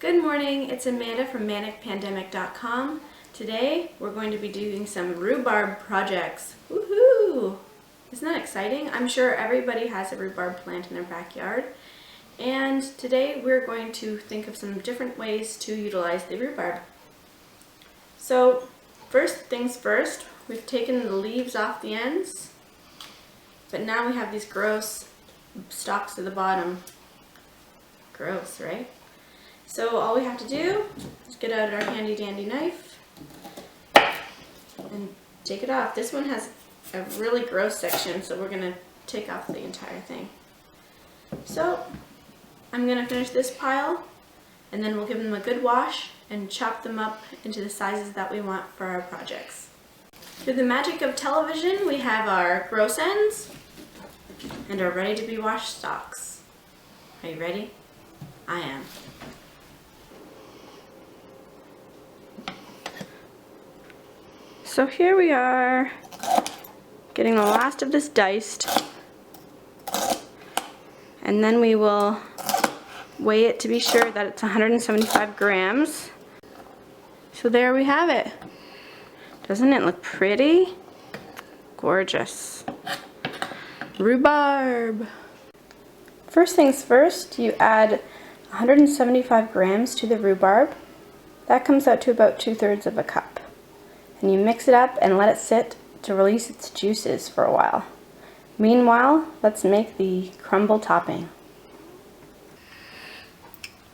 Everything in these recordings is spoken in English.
Good morning, it's Amanda from manicpandemic.com. Today we're going to be doing some rhubarb projects. Woohoo! Isn't that exciting? I'm sure everybody has a rhubarb plant in their backyard. And today we're going to think of some different ways to utilize the rhubarb. So first things first, we've taken the leaves off the ends, but now we have these gross stalks at the bottom. Gross, right? So all we have to do is get out our handy dandy knife and take it off. This one has a really gross section, so we're going to take off the entire thing. So I'm going to finish this pile, and then we'll give them a good wash and chop them up into the sizes that we want for our projects. Through the magic of television, we have our gross ends and our ready to be washed stalks. Are you ready? I am. So here we are, getting the last of this diced, and then we will weigh it to be sure that it's 175 grams. So there we have it. Doesn't it look pretty? Gorgeous. Rhubarb. First things first, you add 175 grams to the rhubarb. That comes out to about 2/3 of a cup. And you mix it up and let it sit to release its juices for a while. Meanwhile, let's make the crumble topping.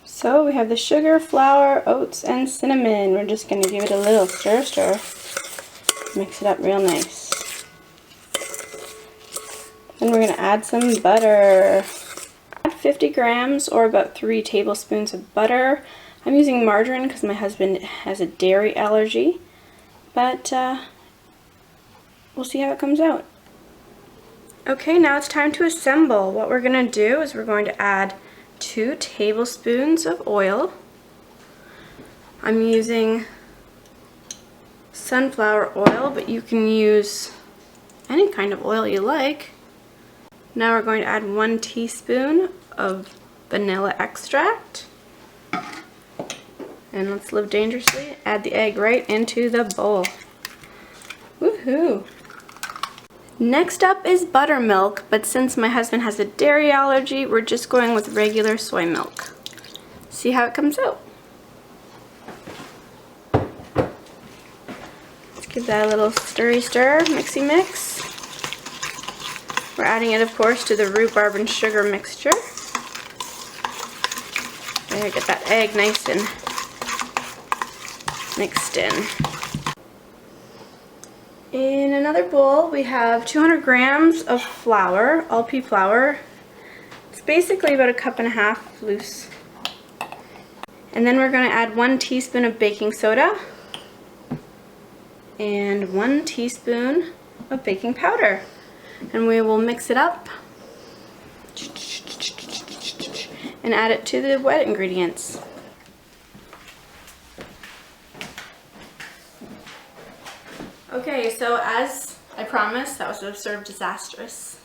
So we have the sugar, flour, oats, and cinnamon. We're just going to give it a little stir. Mix it up real nice. Then we're going to add some butter. Add 50 grams or about 3 tablespoons of butter. I'm using margarine because my husband has a dairy allergy. But we'll see how it comes out. Okay, now it's time to assemble. What we're going to do is we're going to add 2 tablespoons of oil. I'm using sunflower oil, but you can use any kind of oil you like. Now we're going to add 1 teaspoon of vanilla extract. And let's live dangerously. Add the egg right into the bowl. Woohoo! Next up is buttermilk, but since my husband has a dairy allergy, we're just going with regular soy milk. See how it comes out. Let's give that a little stirry stir, mixy mix. We're adding it, of course, to the rhubarb and sugar mixture. There, get that egg nice and mixed in. In another bowl we have 200 grams of flour, all-pea flour. It's basically about 1.5 cups loose. And then we're going to add 1 teaspoon of baking soda and 1 teaspoon of baking powder. And we will mix it up and add it to the wet ingredients. Okay, so as I promised, that was a sort of disastrous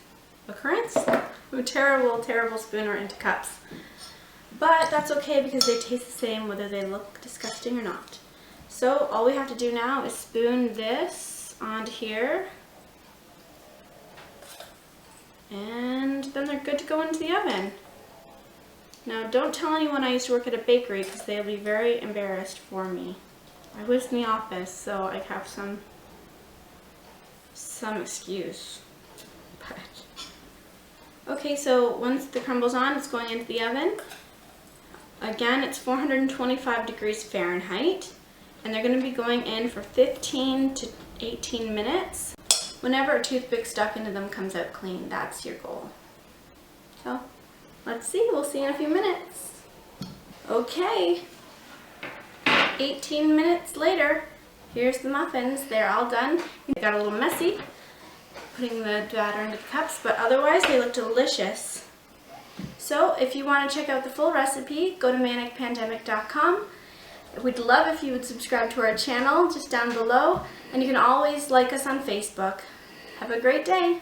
occurrence. I'm a terrible spooner into cups. But that's okay because they taste the same whether they look disgusting or not. So all we have to do now is spoon this onto here. And then they're good to go into the oven. Now don't tell anyone I used to work at a bakery because they'll be very embarrassed for me. I was in the office, so I have some excuse. But okay, so once the crumble's on, it's going into the oven. Again, it's 425 degrees Fahrenheit, and they're going to be going in for 15 to 18 minutes. Whenever a toothpick stuck into them comes out clean, that's your goal. So let's see, we'll see in a few minutes. Okay, 18 minutes later, here's the muffins. They're all done. They got a little messy putting the batter into the cups, but otherwise they look delicious. So if you want to check out the full recipe, go to manicpandemic.com. We'd love if you would subscribe to our channel just down below, and you can always like us on Facebook. Have a great day.